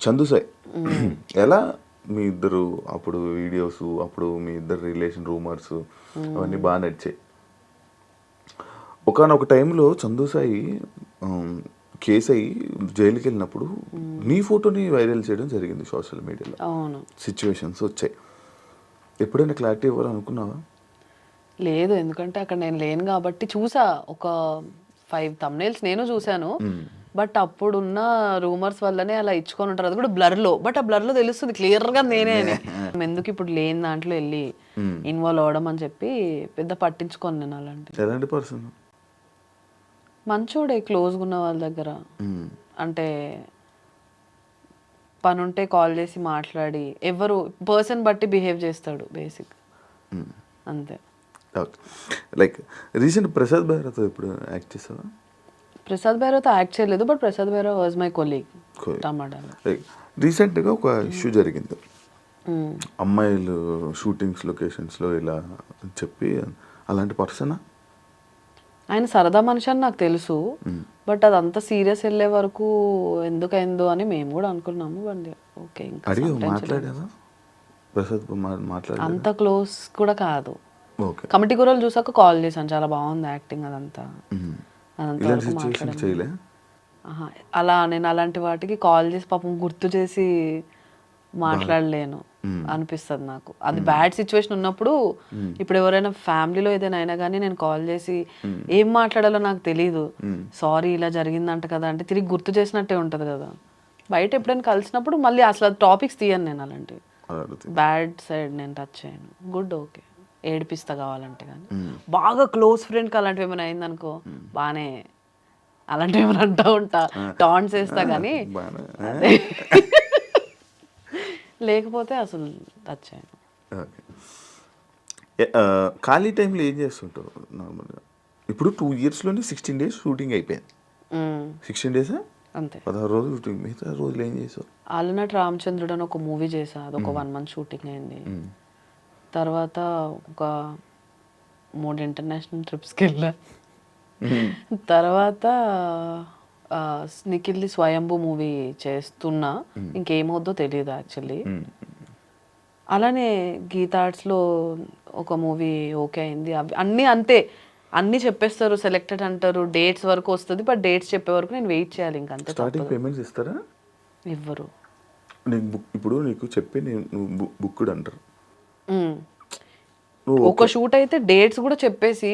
చందు సాయి ఎలా మీ ఇద్దరు అప్పుడు వీడియోస్, అప్పుడు మీ ఇద్దరు రిలేషన్ రూమర్స్ అవన్నీ బాగా నడిచాయి. ఒకానొక టైంలో చందు సాయి కేసు అయ్యి జైలుకి వెళ్ళినప్పుడు నీ ఫోటోని వైరల్ చేయడం జరిగింది సోషల్ మీడియాలో. అవును. సిచ్యువేషన్స్ వచ్చాయి. ఎప్పుడైనా క్లారిటీ ఇవ్వాలనుకున్నావా? లేదు, ఎందుకంటే అక్కడ నేను లేను కాబట్టి చూసా. ఒక 5 thumbnails నేను చూశాను. బట్ అప్పుడున్న రూమర్స్ వల్లనే అలా ఇచ్చుకొని ఉంటారు. అది కూడా బ్లర్లో. బట్ ఆ బ్లర్లో తెలుస్తుంది క్లియర్గా నేనే అని. ఎందుకు ఇప్పుడు లేని దాంట్లో వెళ్ళి ఇన్వాల్వ్ అవ్వడం అని చెప్పి పెద్ద పట్టించుకోను నేను అలాంటి. ఎలాంటి పర్సన్? మంచోడే, క్లోజ్గా ఉన్న వాళ్ళ దగ్గర. అంటే పని ఉంటే కాల్ చేసి మాట్లాడి, ఎవరు పర్సన్ బట్టి బిహేవ్ చేస్తాడు బేసిక్, అంతే. ఓకే. లైక్ రీసెంట్ ప్రసాద్ బెహ్రాతో ఇప్పుడు యాక్ట్ చేసావా? ప్రసాద్ బెహ్రాతో యాక్ట్ చేయలేదు, but Prasad Behra was my colleague టమాటాలో. లైక్ రీసెంట్గా ఒక ఇష్యూ జరిగింది. అమ్మాయిలు షూటింగ్స్ లొకేషన్స్లో ఇలా అని చెప్పి, అలాంటి పర్సనా? ఆయన సరదా మనిషి అని నాకు తెలుసు, బట్ అదంతా సీరియస్ వెళ్ళే వరకు ఎందుకైందో అని మేము కూడా అనుకున్నాము. బట్ ఓకే, ఇంకా మాట్లాడావా ప్రసాద్? మాట్లాడ అంత క్లోజ్ కూడా కాదు. ఓకే. కమిటీ కూరలు చూసాక కాల్ చేశాను, చాలా బాగుంది యాక్టింగ్ అదంతా. చేయలే అలా నేను అలాంటి వాటికి కాల్ చేసి పాపం గుర్తు చేసి మాట్లాడలేను అనిపిస్తుంది నాకు. అది బ్యాడ్ సిచ్యువేషన్ ఉన్నప్పుడు, ఇప్పుడు ఎవరైనా ఫ్యామిలీలో ఏదైనా అయినా కానీ నేను కాల్ చేసి ఏం మాట్లాడాలో నాకు తెలీదు, సారీ ఇలా జరిగిందంట కదా అంటే తిరిగి గుర్తు చేసినట్టే ఉంటుంది కదా. బయట ఎప్పుడైనా కలిసినప్పుడు మళ్ళీ అసలు టాపిక్స్ తీయను నేను, అలాంటివి బ్యాడ్ సైడ్ నేను టచ్ చేయను. గుడ్, ఓకే, ఏడిపిస్తా కావాలంటే. కానీ బాగా క్లోజ్ ఫ్రెండ్కి అలాంటివి ఏమైనా అయిందనుకో బాగానే అలాంటివి ఏమైనా అంటూ ఉంటా, టాంట్స్ వేస్తా. కానీ లేకపోతే అసలు టచ్ చేయను. ఖాళీ టైంలో ఏం చేస్తుంటావు నార్మల్గా? ఇప్పుడు 2 yearsలోనే 16 days షూటింగ్ అయిపోయింది. 16 days అంతే, 16 రోజులు షూటింగ్. మిగతా రోజులు ఏం చేసావు? ఆలనట్ రామచంద్రుడు అని ఒక మూవీ చేసా, అదొక 1 month షూటింగ్ అయింది. తర్వాత ఒక 3 international ట్రిప్స్కి వెళ్ళా. తర్వాత నిఖిల్ది స్వయంభూ మూవీ చేస్తున్నా, ఇంకేమవుద్దో తెలియదు యాక్చువల్లీ. అలానే గీతా ఆర్ట్స్లో ఒక మూవీ ఓకే అయింది. అవి అన్నీ అంతే, అన్నీ చెప్పేస్తారు, సెలెక్టెడ్ అంటారు, డేట్స్ వరకు వస్తుంది, బట్ డేట్స్ చెప్పే వరకు నేను వెయిట్ చేయాలి. ఇంకంతే. స్టార్టింగ్ పేమెంట్స్ ఇస్తారా? ఇవ్వరు. నీకు ఇప్పుడు నీకు చెప్పి నువ్వు బుక్డ్ అంటారు. ఒక షూట్ అయితే డేట్స్ కూడా చెప్పేసి,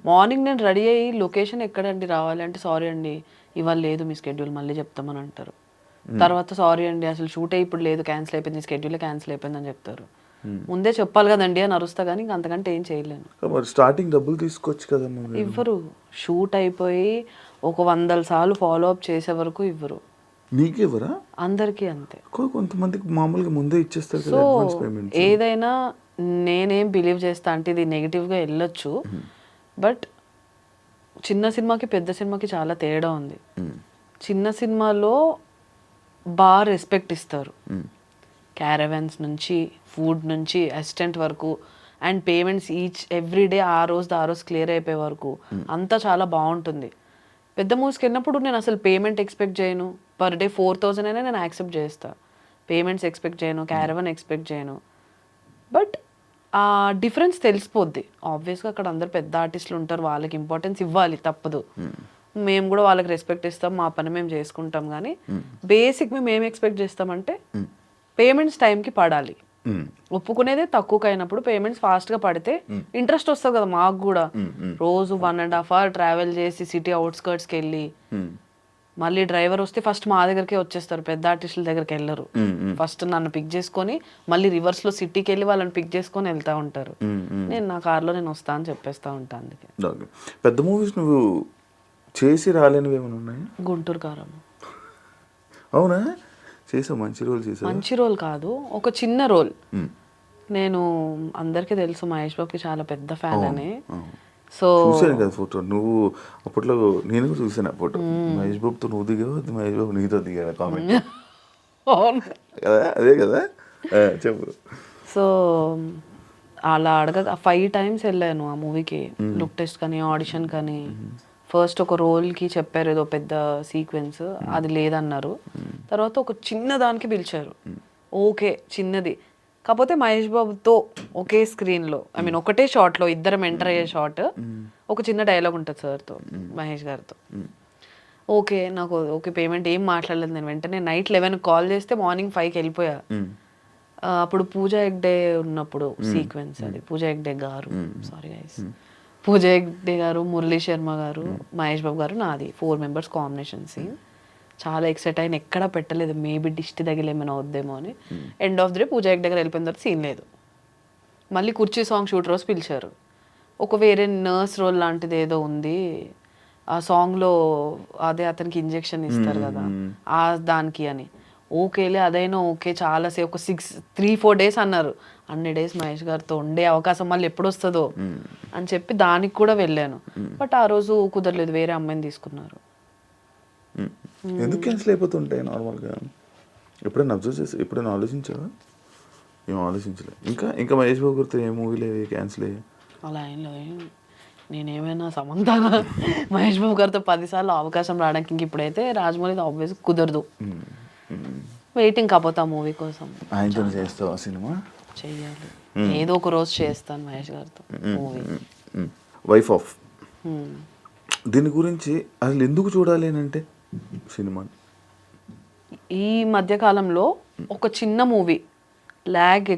మార్నింగ్ నేను రెడీ అయ్యి లొకేషన్ ఎక్కడండి రావాలి అంటే, సారీ అండి ఇవాళ లేదు మీ స్కెడ్యూల్, మళ్ళీ చెప్తామని అంటారు. తర్వాత సారీ అండి అసలు షూటే ఇప్పుడు లేదు, క్యాన్సిల్ అయిపోయింది, స్కెడ్యూల్ క్యాన్సిల్ అయిపోయింది అని చెప్తారు. ముందే చెప్పాలి కదండి అని అరుస్తా, కానీ ఇంక అంతకంటే ఏం చేయలేను. స్టార్టింగ్ డబ్బులు తీసుకోవచ్చు కదా. ఇవ్వరు. షూట్ అయిపోయి ఒక 100 సార్లు ఫాలో అప్ చేసే వరకు ఇవ్వరు. నీకు ఇవ్వరా? అందరికీ అంతే. కొంతమందికి మామూలుగా ముందే ఇచ్చేస్తారు. సో ఏదైనా నేనేం బిలీవ్ చేస్తా అంటే, ఇది నెగిటివ్గా వెళ్ళొచ్చు, బట్ చిన్న సినిమాకి పెద్ద సినిమాకి చాలా తేడా ఉంది. చిన్న సినిమాలో బాగా రెస్పెక్ట్ ఇస్తారు, క్యారవాన్స్ నుంచి ఫుడ్ నుంచి అసిస్టెంట్ వరకు, అండ్ పేమెంట్స్ ఎవ్రీ డే ఆ రోజు క్లియర్ అయిపోయే వరకు అంతా చాలా బాగుంటుంది. పెద్ద మూవీస్కి వెళ్ళినప్పుడు నేను అసలు పేమెంట్ ఎక్స్పెక్ట్ చేయను. పర్ డే 4,000 అయినా నేను యాక్సెప్ట్ చేస్తాను. పేమెంట్స్ ఎక్స్పెక్ట్ చేయను, క్యారవాన్ ఎక్స్పెక్ట్ చేయను. బట్ ఆ డిఫరెన్స్ తెలిసిపోద్ది ఆబ్వియస్గా. అక్కడ అందరు పెద్ద ఆర్టిస్టులు ఉంటారు, వాళ్ళకి ఇంపార్టెన్స్ ఇవ్వాలి, తప్పదు. మేము కూడా వాళ్ళకి రెస్పెక్ట్ ఇస్తాం, మా పని మేము చేసుకుంటాం. కానీ బేసిక్ మేము ఏం ఎక్స్పెక్ట్ చేస్తామంటే, పేమెంట్స్ టైంకి పడాలి. ఒప్పుకునేదే తక్కువకి అయినప్పుడు పేమెంట్స్ ఫాస్ట్గా పడితే ఇంట్రెస్ట్ వస్తుంది కదా మాకు కూడా. రోజు 1.5 hour ట్రావెల్ చేసి సిటీ అవుట్స్కర్ట్స్కి వెళ్ళి మళ్ళీ డ్రైవర్ వస్తే ఫస్ట్ మా దగ్గరికే వచ్చేస్తారు, పెద్ద ఆర్టిస్టుల దగ్గరికి వెళ్ళరు. ఫస్ట్ నన్ను పిక్ చేసుకొని మళ్ళీ రివర్స్లో సిటీకి వెళ్ళి వాళ్ళని పిక్ చేసుకొని వెళ్తూ ఉంటారు. నేను నా కార్లో నేను వస్తా అని చెప్పేస్తూ ఉంటాను. అందుకే పెద్ద మూవీస్ నువ్వు చేసి రాలేనివి ఏమైనా ఉన్నాయి? గుంటూరు కారం. అవునా? చేసావు, మంచి రోల్ చేసావు. మంచి రోల్ కాదు, ఒక చిన్న రోల్. నేను అందరికీ తెలుసు మహేష్ బాబుకి చాలా పెద్ద ఫ్యాన్ అని. సో చూసాను కదా ఫోటో. నువ్వు అప్పట్లో నేను కూడా చూసాను ఆ ఫోటో. మహేష్ బాబుతో నువ్వు దిగావు, మహేష్ బాబు నీతో దిగావు కామెంట్ కదా, అదే కదా, చెప్పు. సో అలా 5 times వెళ్ళాను ఆ మూవీకి, లుక్ టెస్ట్ కానీ ఆడిషన్ కానీ. ఫస్ట్ ఒక రోల్కి చెప్పారు ఏదో పెద్ద సీక్వెన్స్, అది లేదన్నారు. తర్వాత ఒక చిన్న దానికి పిలిచారు. ఓకే చిన్నది, కాకపోతే మహేష్ బాబుతో ఒకే స్క్రీన్లో, ఐ మీన్ ఒకటే షాట్లో ఇద్దరం ఎంటర్ అయ్యే షాట్, ఒక చిన్న డైలాగ్ ఉంటుంది సార్తో, మహేష్ గారితో. ఓకే నాకు ఓకే పేమెంట్ ఏం మాట్లాడలేదు నేను. వెంటనే నైట్ 11 కాల్ చేస్తే మార్నింగ్ 5కి వెళ్ళిపోయా. అప్పుడు పూజా హెగ్డే ఉన్నప్పుడు సీక్వెన్స్ అది. పూజా హెగ్డే గారు, సారీ గైస్, పూజా హెగ్డే గారు, మురళీ శర్మ గారు, మహేష్ బాబు గారు, నాది 4 members కాంబినేషన్ సీన్. చాలా ఎక్సైట్ అయిన, ఎక్కడా పెట్టలేదు, మేబీ దిష్టి తగిలేమైనా వద్దేమో అని. End of the day Pooja Hegde దగ్గర వెళ్ళిపోయిన తర్వాత సీన్ లేదు. మళ్ళీ కుర్చీ సాంగ్ షూట్ రోజు పిలిచారు. ఒక వేరే నర్స్ రోల్ లాంటిది ఏదో ఉంది ఆ సాంగ్లో, అదే అతనికి ఇంజెక్షన్ ఇస్తారు కదా ఆ దానికి అని. ఓకేలే అదైనా ఓకే, చాలాసేపు ఒక 3-4 days అన్నారు. అన్ని డేస్ మహేష్ గారితో ఉండే అవకాశం మళ్ళీ ఎప్పుడు వస్తుందో అని చెప్పి దానికి కూడా వెళ్ళాను. బట్ ఆ రోజు కుదరలేదు, వేరే అమ్మాయిని తీసుకున్నారు. ఎందుకు క్యాన్సిల్ అయిపోతుంటాయి నార్మల్గా? ఎప్పుడైనా అబ్జర్వ్ చేసి ఎప్పుడైనా ఆలోచించావా? ఏం ఆలోచించలే. ఇంకా మహేష్ బాబు గారితో ఏ మూవీలు క్యాన్సిల్ అయ్యాయి? అలా ఏం లేదు. నేనేమైనా సమంతాన మహేష్ బాబు గారితో 10 సార్లు అవకాశం రావడానికి, ఇంక ఇప్పుడైతే రాజమౌళి ఆబ్వియస్ కుదరదు. వెయిటింగ్ కాకపోతే ఆ మూవీ కోసం. ఆయనతో చేస్తావా సినిమా? చెయ్యాలి, ఏదో ఒక రోజు చేస్తాను మహేష్ గారితో మూవీ. వైఫ్ ఆఫ్, దీని గురించి అసలు ఎందుకు చూడాలి అని అంటే సినిమా? ఈ మధ్యకాలంలో ఒక చిన్న మూవీ ల్యాగ్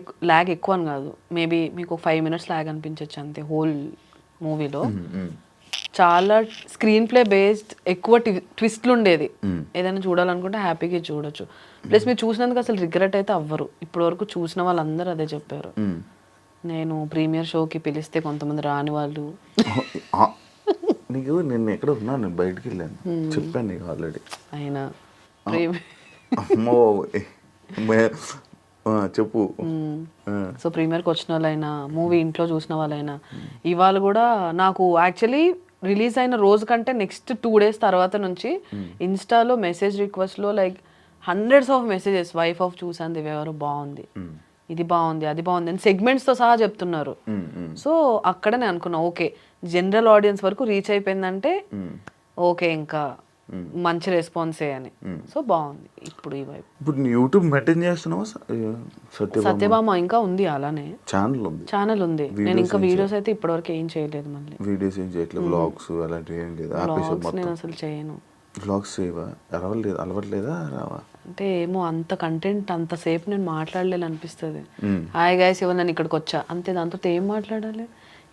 ఎక్కువ అని కాదు, మేబీ మీకు 5 minutes ల్యాగ్ అనిపించవచ్చు అంతే. హోల్ మూవీలో చాలా స్క్రీన్ ప్లే బేస్డ్, ఎక్కువ ట్విస్ట్లు ఉండేది. ఏదైనా చూడాలనుకుంటే హ్యాపీగా చూడొచ్చు. ప్లస్ మీరు చూసినందుకు అసలు రిగ్రెట్ అయితే అవ్వరు. ఇప్పటి వరకు చూసిన వాళ్ళందరూ అదే చెప్పారు. నేను ప్రీమియర్ షోకి పిలిస్తే కొంతమంది రాని వాళ్ళు. నీకు నేను ఎక్కడ ఉన్నా, నేను బయటికి వెళ్ళాను, చెప్పాను నీకు ఆల్రెడీ. అయినా అమ్మో చెప్పు. సో ప్రీమియర్కి వచ్చిన వాళ్ళైనా, మూవీ ఇంట్లో చూసిన వాళ్ళైనా, ఇవాళ కూడా నాకు యాక్చువల్లీ రిలీజ్ అయిన రోజు కంటే నెక్స్ట్ 2 days తర్వాత నుంచి ఇన్స్టాలో మెసేజ్ రిక్వెస్ట్లో like hundreds of messages. Wife of చూసాను, దివ్యగారు బాగుంది, ఇది బాగుంది, అది బాగుంది అని సెగ్మెంట్స్తో సహా చెప్తున్నారు. సో అక్కడ నేను అనుకున్నా ఓకే జనరల్ ఆడియన్స్ వరకు రీచ్ అయిపోయిందంటే ఓకే ఇంకా మంచి రెస్పాన్సే అని. సో బాగుంది. ఇప్పుడు ఈ వైపు ఇప్పుడు యూట్యూబ్ మెయింటైన్ చేస్తున్నావా? సత్యభామ ఇంకా ఉంది, అలానే ఛానల్ ఉంది. నేను ఇంకా వీడియోస్ అయితే ఇప్పటివరకు ఏం చేయలేదు. మళ్ళీ వీడియోస్ ఏం చేయట్లేదు, వ్లాగ్స్ అలాంటివి ఏం లేదు? నేను అసలు చేయను. వ్లాగ్స్ చేయవా? అలవట్లేదా? రావా అంటే ఏమో అంత కంటెంట్ అంతసేపు నేను మాట్లాడలేను అనిపిస్తుంది. హాయ్ గైస్ ఇవ్వ నేను ఇక్కడికి వచ్చా అంతే, దాంతో ఏం మాట్లాడాలి?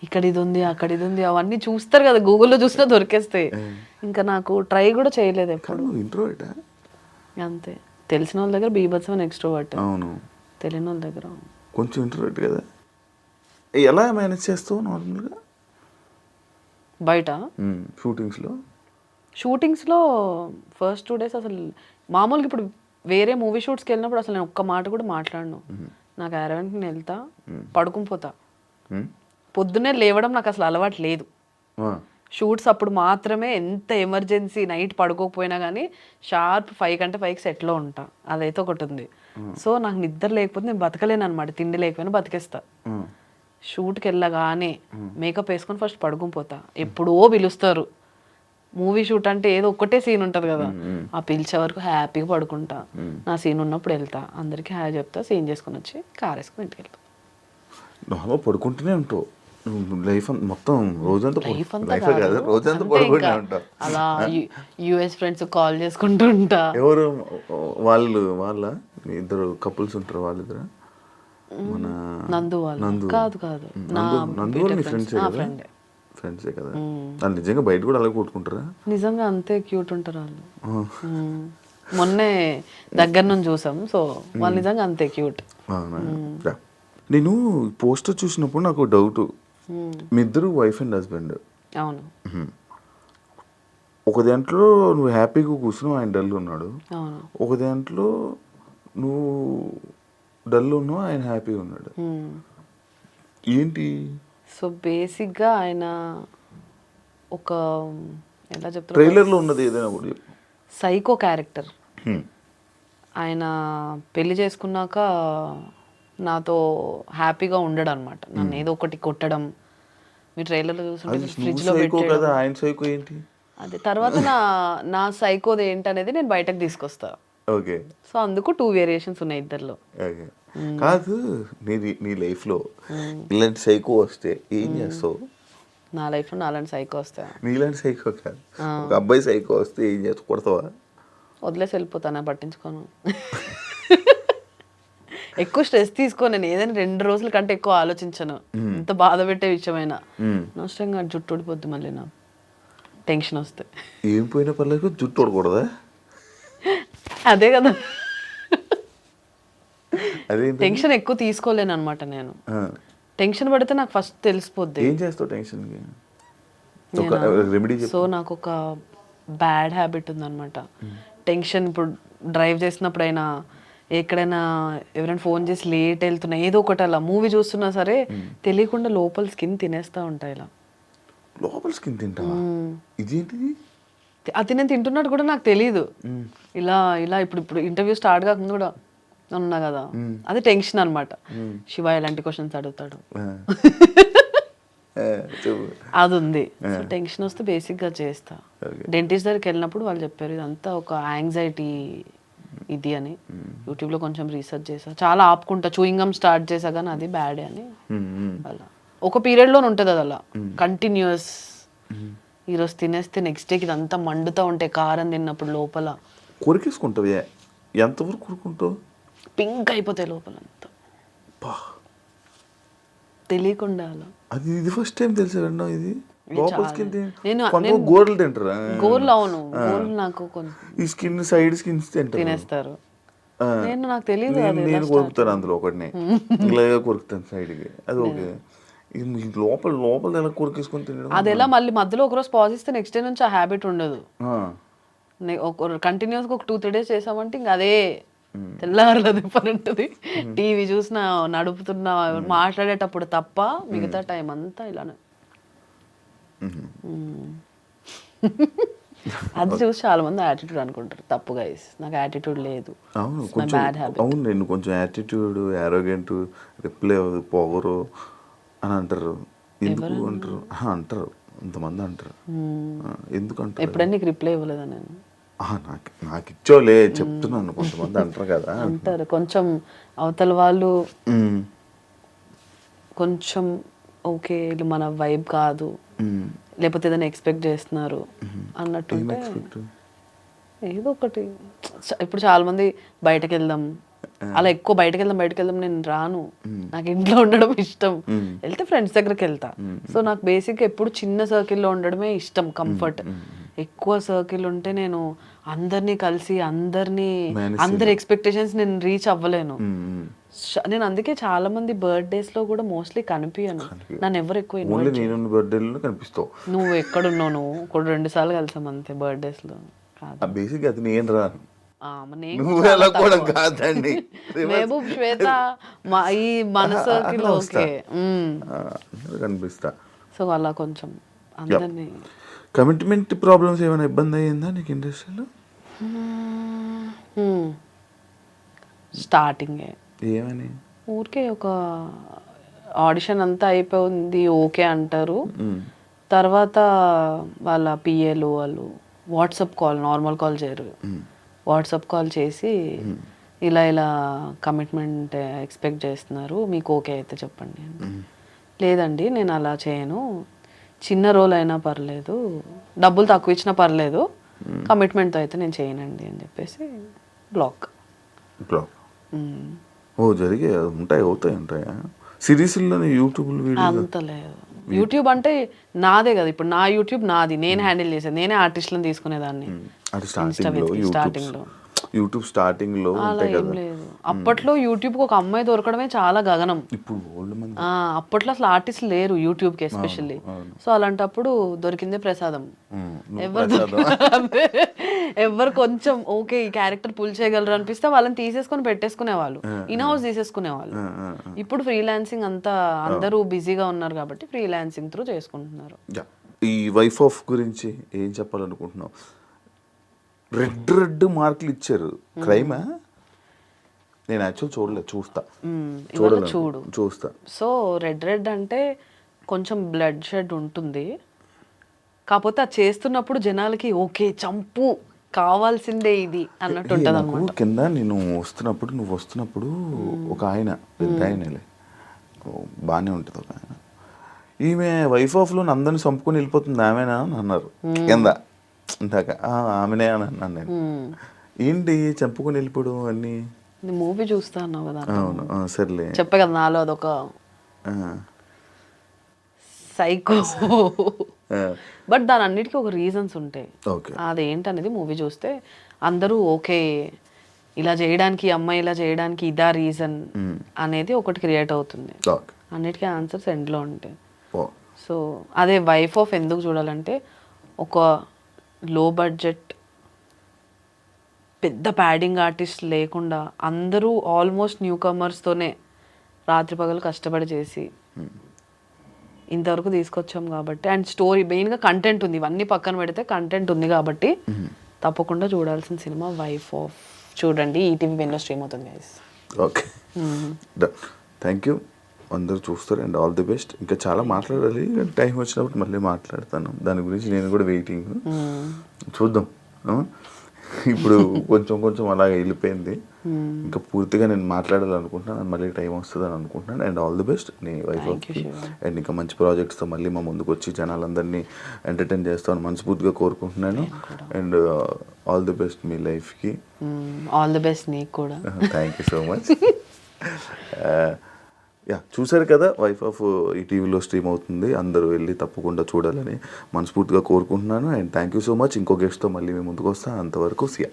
ఇక్కడ ఇది ఉంది, అక్కడ ఇది ఉంది, అవన్నీ చూస్తారు కదా, గూగుల్లో చూసినా దొరికేస్తాయి. ఇంకా నాకు ట్రై కూడా చేయలేదు ఎప్పుడు. ఇంట్రోవర్ట్ అంతే. తెలిసిన వాళ్ళ దగ్గర బీభత్సమైన ఎక్స్ట్రోవర్ట్, అవును. తెలియని వాళ్ళ దగ్గర కొంచెం ఇంట్రోవర్ట్ కదా. ఎలా మేనేజ్ చేస్తావు నార్మల్గా బయట షూటింగ్స్లో? ఫస్ట్ 2 days అసలు మామూలుగా, ఇప్పుడు వేరే మూవీ షూట్స్కి వెళ్ళినప్పుడు అసలు నేను ఒక్క మాట కూడా మాట్లాడను. నాకు అరగంటకి నేను వెళ్తా, పడుకుని పోతా. పొద్దున్నే లేవడం నాకు అసలు అలవాటు లేదు. షూట్స్ అప్పుడు మాత్రమే, ఎంత ఎమర్జెన్సీ నైట్ పడుకోకపోయినా కానీ షార్ప్ 5 కంటే 5కి సెట్లో ఉంటా. అదైతే ఒకటి ఉంది. సో నాకు నిద్ర లేకపోతే నేను బతకలేను అనమాట. తిండి లేకపోయినా బతికేస్తా. షూట్కి వెళ్ళగానే మేకప్ వేసుకొని ఫస్ట్ పడుకుని పోతా. ఎప్పుడో పిలుస్తారు. మూవీ షూట్ అంటే ఏదో ఒక్కటే సీన్ ఉంటుంది కదా, ఆ పిలిచే వరకు హ్యాపీగా పడుకుంటా. నా సీన్ ఉన్నప్పుడు వెళ్తా, అందరికీ హాయ్ చెప్తా, సీన్ చేసుకుని వచ్చి కార్ వేసుకుని ఇంటికి వెళ్తా. పడుకుంటూనే ఉంటావు లైఫ్ మొత్తం, రోజంతా అలా యుఎస్ ఫ్రెండ్స్ కాల్ చేసుకుంటూ ఉంటా. ఎవరు వాళ్ళ ఇద్దరు కపుల్స్ ఉంటారు, వాళ్ళిద్దరు మన నందు వాళ్ళు కాదు నందు ఫ్రెండ్సే కదా. వాళ్ళు నిజంగా బయట కూడా అలాగే కొట్టుకుంటారా? నిజంగా అంతే క్యూట్ ఉంటారు వాళ్ళు. మొన్నే దగ్గర నుంచి చూసాం. సో వాళ్ళు నిజంగా అంతే క్యూట్. నేను పోస్టర్ చూసినప్పుడు నాకు డౌట్, మీ ఇద్దరు వైఫ్ అండ్ హస్బెండ్. అవును. ఒక దాంట్లో నువ్వు హ్యాపీగా కూర్చున్నావు, ఆయన డల్ ఉన్నాడు. ఒక దాంట్లో నువ్వు డల్ ఉన్నావు, ఆయన హ్యాపీగా ఉన్నాడు. ఏంటి? సో బేసిక్గా ఆయన ఒక ఎలా చెప్తారు, ట్రైలర్లో ఉన్నది ఏదైనా కూడా సైకో క్యారెక్టర్. ఆయన పెళ్లి చేసుకున్నాక నాతో హ్యాపీగా ఉండడు అనమాట. నన్ను ఏదో ఒకటి కొట్టడం, మీ ట్రైలర్లో చూస్తుంటే ఫ్రిడ్జ్లో పెట్టడం. ఆయన సైకో ఏంటి? అదే తర్వాత నా సైకోది ఏంటి అనేది నేను బయటకు తీసుకొస్తా. ఓకే సో అందుకు 2 వేరియేషన్స్ ఉన్నాయి ఇద్దరిలో. ఓకే కాదు నీ లైఫ్లో ఇలాంటి సైకో వస్తే ఏం చేస్తావు? నా లైఫ్లో నాలాంటి సైకో వస్తా, నీలాంటి సైకో కాదు, ఒక అబ్బాయి సైకో వస్తే ఏం చేస్తావు? కొడతావా? వదిలేసి వెళ్ళిపోతాను, పట్టించుకోను. ఎక్కువ స్ట్రెస్ తీసుకోను నేను, ఏదైనా 2 రోజుల కంటే ఎక్కువ ఆలోచించను, ఎంత బాధ పెట్టే విషయమైనా. అనవసరంగా జుట్టు ఊడిపోద్ది మళ్ళీ నా టెన్షన్ వస్తే. ఏం పోయినా పర్లేదు, జుట్టు ఊడకూడదా? అదే కదా, అదే టెన్షన్ ఎక్కువ తీసుకోలేను అనమాట నేను. టెన్షన్ పడితే నాకు ఫస్ట్ తెలిసిపోద్ది. ఏం చేస్తావు టెన్షన్కి? రెమెడీ. సో నాకు ఒక బ్యాడ్ హ్యాబిట్ ఉందన్నమాట. టెన్షన్ ఇప్పుడు డ్రైవ్ చేసినప్పుడైనా, ఎక్కడైనా ఎవరైనా ఫోన్ చేసి లేట్ వెళ్తున్నా, ఏదో ఒకటి అలా మూవీ చూస్తున్నా సరే తెలియకుండా లోపల స్కిన్ తినేస్తూ ఉంటాయి ఇలా. లోపల స్కిన్ తింటావా? ఇదేంటిది? అది నేను తింటున్నట్టు కూడా నాకు తెలీదు. ఇలా ఇలా ఇప్పుడు ఇంటర్వ్యూ స్టార్ట్ కాకముందు కూడా ఉన్నా కదా, అది టెన్షన్ అనమాట. శివ ఎలాంటి క్వశ్చన్స్ అడుగుతాడు అది ఉంది. సో టెన్షన్ వస్తే బేసిక్గా చేస్తా. డెంటిస్ట్ దగ్గరికి వెళ్ళినప్పుడు వాళ్ళు చెప్పారు ఇదంతా ఒక యాంగ్జైటీ ఇది అని. యూట్యూబ్లో కొంచెం రీసెర్చ్ చేసా, చాలా ఆపుకుంటా, చూయింగమ్ స్టార్ట్ చేసా కానీ అది బ్యాడే అని. అలా ఒక పీరియడ్లో ఉంటుంది అది అలా కంటిన్యూస్. ఈరోజు తినేస్తే నెక్స్ట్ డేకి ఇదంతా మండుతూ ఉంటాయి, కారం తిన్నప్పుడు లోపల. కొరికేసుకుంటావు? ఎంతవరకు కొరుకుంటావు? పింక్ అయిపోతాయి లోపల అంతా, తెలియకుండా అలా. అది ఇది ఫస్ట్ టైం తెలిసా విన్నా. ఇది నేను గోర్లు తింటారా? గోర్లు, అవును గోర్లు నాకు ఈ స్కిన్ సైడ్ స్కిన్స్ తినేస్తారు. నాకు తెలియదు. నేను కొరుకుతాను అందులో ఒకటిని, ఇలాగే కొరుకుతాను సైడ్కి. అది ఓకే. లోపల లోపల ఎలా కొరికేసుకొని తినడం? అది ఎలా మళ్ళీ మధ్యలో ఒకరోజు పాజ్ ఇస్తే నెక్స్ట్ డే నుంచి ఆ హ్యాబిట్ ఉండదు. కంటిన్యూస్గా ఒక 2-3 డేస్ చేసామంటే ఇంకా అదే తెల్లారలేదు పని ఉంటుంది. టీవీ చూసినా, నడుపుతున్నా, మాట్లాడేటప్పుడు తప్ప మిగతా టైం అంతా ఇలానే. అది చూసి చాలా మంది యాటిట్యూడ్ అనుకుంటారు, తప్పు గైస్. నాకు యాటిట్యూడ్ లేదు. అవును, నేను కొంచెం యాటిట్యూడ్, యారోగెంట్, రిప్లై అవ్వదు, పొగరు అని అంటారు. ఎందుకు అంటారు? అంటారు, ఇంతమంది అంటారు. ఎందుకు అంటారు? ఎప్పుడైనా నీకు రిప్లై ఇవ్వలేదా నేను? నాకు ఇచ్చోలే చెప్తున్నాను, కొంతమంది అంటారు కదా. అంటారు కొంచెం అవతల వాళ్ళు, కొంచెం ఓకే ఇది మన వైబ్ కాదు, లేకపోతే ఏదైనా ఎక్స్పెక్ట్ చేస్తున్నారు అన్నట్టు. ఏదో ఒకటి. ఇప్పుడు చాలా మంది బయటకు వెళ్దాం, అలా ఎక్కువ బయటకు వెళ్దాం నేను రాను. నాకు ఇంట్లో ఉండడం ఇష్టం. వెళ్తే ఫ్రెండ్స్ దగ్గరికి వెళ్తా. సో నాకు బేసిక్గా ఎప్పుడు చిన్న సర్కిల్లో ఉండడమే ఇష్టం, కంఫర్ట్. ఎక్కువ సర్కిల్ ఉంటే నేను అందరినీ కలిసి అందరి ఎక్స్పెక్టేషన్స్ నేను రీచ్ అవ్వలేను. నేను అందుకే చాలా మంది బర్త్డేస్ లో కూడా మోస్ట్లీ కనిపించను. నన్ను ఎవరు ఎక్కువ కనిపిస్తావు. నువ్వు ఎక్కడున్నావు? నువ్వు కూడా 2 సార్లు కలిసాం అంతే బర్త్డేస్ లో. మహబూబ్, శ్వేత, ఈ మన సర్కిల్ ఓకే కనిపిస్తా. సో అలా కొంచెం అందరినీ. కమిట్మెంట్ ప్రాబ్లమ్స్ ఏమైనా ఇబ్బంది అయ్యిందా నీకు ఇండస్ట్రీలో? స్టార్టింగే ఏమని? ఊరికే ఒక ఆడిషన్ అంతా అయిపోయింది, ఓకే అంటారు. తర్వాత వాళ్ళ పిఏలు వాళ్ళు వాట్సాప్ కాల్, నార్మల్ కాల్ చేయరు, వాట్సాప్ కాల్ చేసి ఇలా కమిట్మెంట్ ఎక్స్పెక్ట్ చేస్తున్నారు, మీకు ఓకే అయితే చెప్పండి. లేదండి నేను అలా చేయను, చిన్న రోల్ అయినా పర్లేదు, డబ్బులు తక్కువ ఇచ్చినా పర్లేదు, కమిట్మెంట్తో అయితే నేను చేయనండి అని చెప్పేసి బ్లాక్. జరిగే అవుతాయా సిరీస్లోనే? యూట్యూబ్ అంత లేదు. యూట్యూబ్ అంటే నాదే కదా, ఇప్పుడు నా యూట్యూబ్ నాది, నేను హ్యాండిల్ చేసేది, నేనే ఆర్టిస్టులను తీసుకునేదాన్ని స్టార్టింగ్లో. యూట్యూబ్ స్టార్టింగ్ లో ఉంటాయి కదా. అప్పట్లో యూట్యూబ్ కి ఒక అమ్మాయి దొరకడమే చాలా గగనం. అప్పట్లో అసలు ఆర్టిస్ట్ లేరు యూట్యూబ్ కి ఎస్పెషల్లీ. సో అలాంటప్పుడు దొరికిందే ప్రసాదం. ఎవరు కొంచెం ఓకే ఈ క్యారెక్టర్ పుల్ చేయగలరు అనిపిస్తే వాళ్ళని తీసేసుకొని పెట్టేసుకునేవాళ్ళు, ఇన్ హౌస్ తీసేసుకునేవాళ్ళు. ఇప్పుడు ఫ్రీలాన్సింగ్ అంతా అందరూ బిజీగా ఉన్నారు కాబట్టి ఫ్రీలాన్సింగ్ త్రూ చేసుకుంటున్నారు. ఈ వైఫ్ ఆఫ్ గురించి ఏం చెప్పాలనుకుంటున్నావు? రెడ్ మార్కులు ఇచ్చారు, క్రైమా? నేను యాక్చువల్ చూడలేదు, చూస్తా. సో రెడ్ అంటే కొంచెం బ్లడ్ షెడ్ ఉంటుంది, కాకపోతే అది చేస్తున్నప్పుడు జనాలకి ఓకే చంపు కావాల్సిందే ఇది అన్నట్టు ఉంటుంది నాకు కింద నేను వస్తున్నప్పుడు నువ్వు వస్తున్నప్పుడు ఒక ఆయన పెద్ద ఆయనలే బాగానే ఉంటుంది ఒక ఆయన, ఈమె వైఫ్ ఆఫ్ లో అందరిని చంపుకొని వెళ్ళిపోతుంది ఆమెనా అని అన్నారు కింద ఇందాక. ఆమెనే అని అన్నాను నేను. ఏంటి చంపుకొని వెళ్ళిపోవడం అన్నీ? మూవీ చూస్తా అన్నావు కదా. అవును సర్లే చెప్పే కదా నాలో అదొక సైకో. బట్ దాని అన్నిటికీ ఒక రీజన్స్ ఉంటాయి. అదేంటనేది మూవీ చూస్తే అందరూ ఓకే ఇలా చేయడానికి, అమ్మాయి ఇలా చేయడానికి ఇదా రీజన్ అనేది ఒకటి క్రియేట్ అవుతుంది. అన్నిటికీ ఆన్సర్స్ ఎండ్లో ఉంటాయి. సో అదే వైఫ్ ఆఫ్ ఎందుకు చూడాలంటే, ఒక లో బడ్జెట్ పెద్ద ప్యాడింగ్ ఆర్టిస్ట్ లేకుండా అందరూ ఆల్మోస్ట్ న్యూ కమర్స్తోనే రాత్రి పగలు కష్టపడి చేసి ఇంతవరకు తీసుకొచ్చాం కాబట్టి, అండ్ స్టోరీ మెయిన్గా కంటెంట్ ఉంది, ఇవన్నీ పక్కన పెడితే కంటెంట్ ఉంది కాబట్టి తప్పకుండా చూడాల్సిన సినిమా వైఫ్ ఆఫ్. చూడండి, ఈటీవీ విన్లో స్ట్రీమ్ అవుతుంది గైస్. Okay, thank you. అందరూ చూస్తారు అండ్ ఆల్ ది బెస్ట్. ఇంకా చాలా మాట్లాడాలి, టైం వచ్చినప్పుడు మళ్ళీ మాట్లాడతాను దాని గురించి. నేను కూడా వెయిటింగ్, చూద్దాం. ఇప్పుడు కొంచెం కొంచెం అలాగే వెళ్ళిపోయింది, ఇంకా పూర్తిగా నేను మాట్లాడాలనుకుంటున్నాను, మళ్ళీ టైం వస్తుంది అని అనుకుంటున్నాను. అండ్ ఆల్ ది బెస్ట్ నీ వైఫ్. అండ్ ఇంకా మంచి ప్రాజెక్ట్స్తో మళ్ళీ మా ముందుకు వచ్చి జనాలందరినీ ఎంటర్టైన్ చేస్తామని మనస్ఫూర్తిగా కోరుకుంటున్నాను. అండ్ ఆల్ ది బెస్ట్ మీ లైఫ్కి. ఆల్ ది బెస్ట్ నీకు కూడా. Thank you so much. చూశారు కదా, వైఫ్ ఆఫ్ ఈ టీవీలో స్ట్రీమ్ అవుతుంది, అందరూ వెళ్ళి తప్పకుండా చూడాలని మనస్ఫూర్తిగా కోరుకుంటున్నాను. And thank you so much. ఇంకో గెస్ట్తో మళ్ళీ మేము ముందుకు వస్తాను. అంతవరకు సియా.